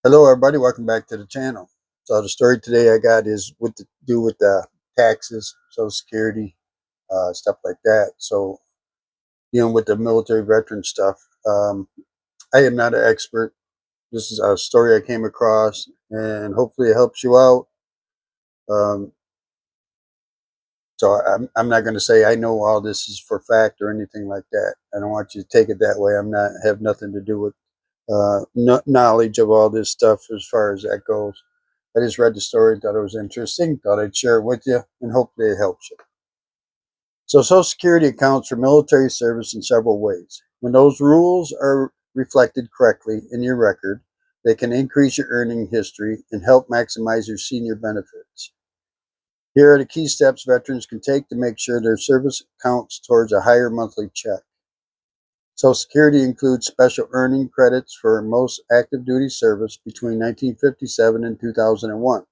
Hello, everybody. Welcome back to the channel. So the story today I got is what to do with the taxes, Social Security, stuff like that. So dealing with the military veteran stuff. I am not an expert. This is a story I came across, and hopefully it helps you out. Um, so I'm not going to say I know all this is for fact or anything like that. I don't want you to take it that way. I'm not have nothing to do with knowledge of all this stuff as far as that goes. I just read the story, thought it was interesting, thought I'd share it with you, and hopefully it helps you. So, Social Security accounts for military service in several ways. When those rules are reflected correctly in your record, they can increase your earning history and help maximize your senior benefits. Here are the key steps veterans can take to make sure their service counts towards a higher monthly check. Social Security includes special earning credits for most active duty service between 1957 and 2001.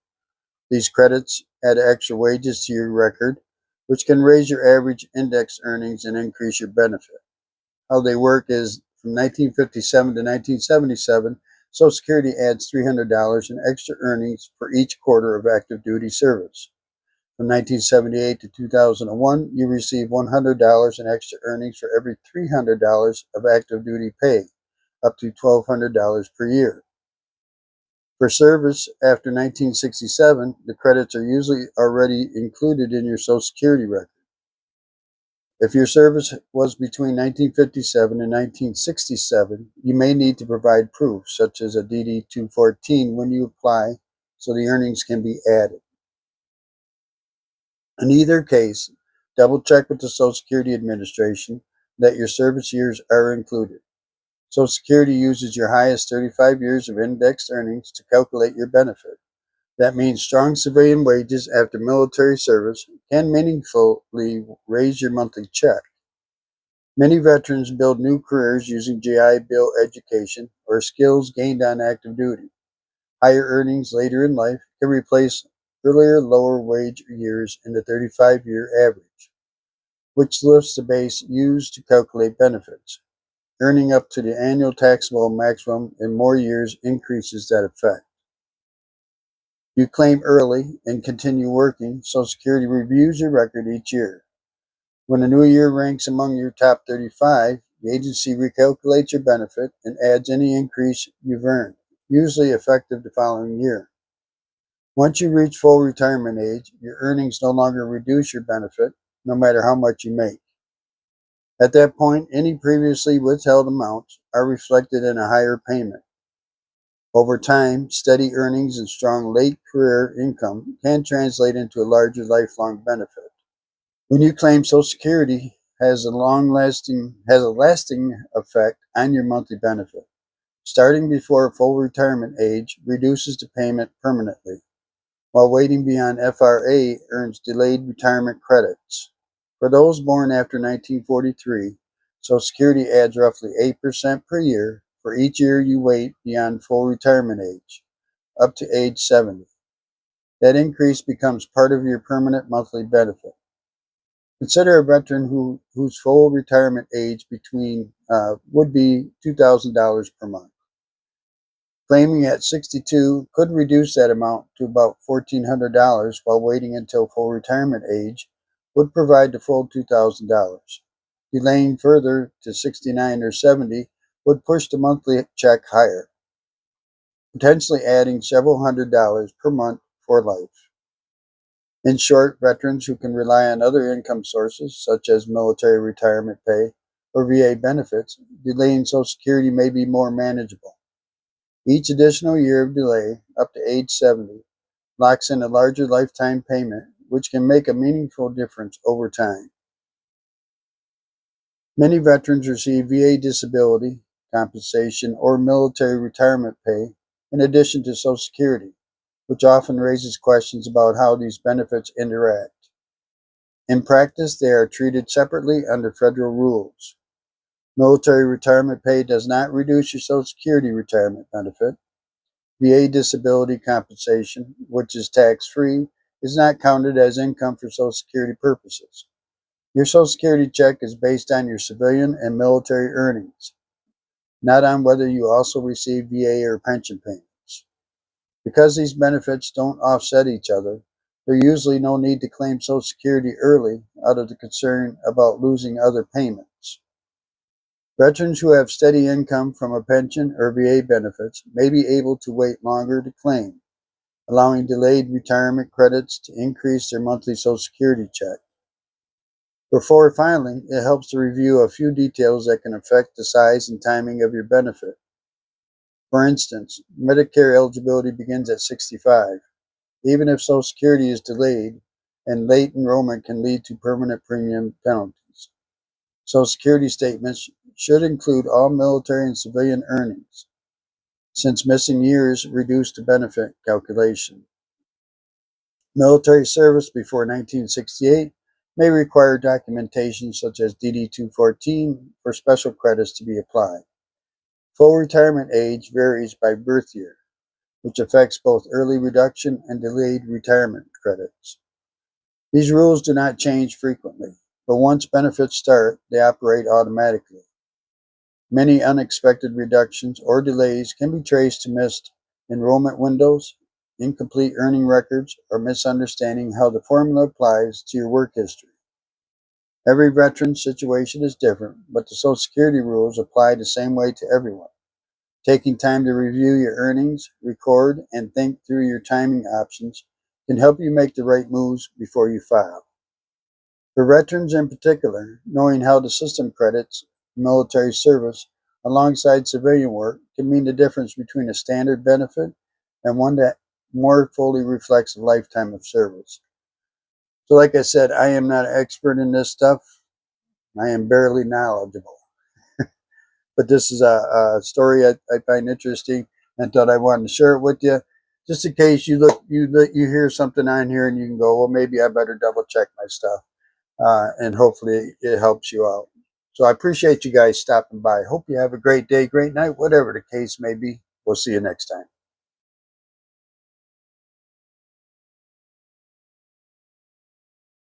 These credits add extra wages to your record, which can raise your average index earnings and increase your benefit. How they work is from 1957 to 1977, Social Security adds $300 in extra earnings for each quarter of active duty service. From 1978 to 2001, you receive $100 in extra earnings for every $300 of active duty pay, up to $1,200 per year. For service after 1967, the credits are usually already included in your Social Security record. If your service was between 1957 and 1967, you may need to provide proof, such as a DD 214, when you apply, so the earnings can be added. In either case, double check with the Social Security Administration that your service years are included. Social Security uses your highest 35 years of indexed earnings to calculate your benefit. That means strong civilian wages after military service can meaningfully raise your monthly check. Many veterans build new careers using GI Bill education or skills gained on active duty. Higher earnings later in life can replace earlier lower wage years in the 35-year average, which lifts the base used to calculate benefits. Earning up to the annual taxable maximum in more years increases that effect. You claim early and continue working, Social Security reviews your record each year. When a new year ranks among your top 35, the agency recalculates your benefit and adds any increase you've earned, usually effective the following year. Once you reach full retirement age, your earnings no longer reduce your benefit, no matter how much you make. At that point, any previously withheld amounts are reflected in a higher payment. Over time, steady earnings and strong late career income can translate into a larger lifelong benefit. When you claim Social Security has a lasting effect on your monthly benefit. Starting before full retirement age reduces the payment permanently, while waiting beyond FRA earns delayed retirement credits. For those born after 1943, Social Security adds roughly 8% per year for each year you wait beyond full retirement age, up to age 70. That increase becomes part of your permanent monthly benefit. Consider a veteran whose full retirement age would be $2,000 per month. Claiming at 62 could reduce that amount to about $1,400 while waiting until full retirement age would provide the full $2,000. Delaying further to 69 or 70 would push the monthly check higher, potentially adding several $100s per month for life. In short, veterans who can rely on other income sources, such as military retirement pay or VA benefits, delaying Social Security may be more manageable. Each additional year of delay, up to age 70, locks in a larger lifetime payment, which can make a meaningful difference over time. Many veterans receive VA disability compensation or military retirement pay in addition to Social Security, which often raises questions about how these benefits interact. In practice, they are treated separately under federal rules. Military retirement pay does not reduce your Social Security retirement benefit. VA disability compensation, which is tax-free, is not counted as income for Social Security purposes. Your Social Security check is based on your civilian and military earnings, not on whether you also receive VA or pension payments. Because these benefits don't offset each other, there's usually no need to claim Social Security early out of the concern about losing other payments. Veterans who have steady income from a pension or VA benefits may be able to wait longer to claim, allowing delayed retirement credits to increase their monthly Social Security check. Before filing, it helps to review a few details that can affect the size and timing of your benefit. For instance, Medicare eligibility begins at 65, even if Social Security is delayed, and late enrollment can lead to permanent premium penalties. Social Security statements should include all military and civilian earnings, since missing years reduce the benefit calculation. Military service before 1968 may require documentation such as DD-214 for special credits to be applied. Full retirement age varies by birth year, which affects both early reduction and delayed retirement credits. These rules do not change frequently, but once benefits start, they operate automatically. Many unexpected reductions or delays can be traced to missed enrollment windows, incomplete earning records, or misunderstanding how the formula applies to your work history. Every veteran's situation is different, but the Social Security rules apply the same way to everyone. Taking time to review your earnings, record, and think through your timing options can help you make the right moves before you file. For veterans in particular, knowing how the system credits military service alongside civilian work can mean the difference between a standard benefit and one that more fully reflects a lifetime of service. So, like I said, I am not an expert in this stuff. I am barely knowledgeable. But this is a story I find interesting and thought I wanted to share it with you. Just in case you hear something on here and you can go, well, maybe I better double check my stuff. And hopefully it helps you out. So I appreciate you guys stopping by. Hope you have a great day, great night, whatever the case may be. We'll see you next time.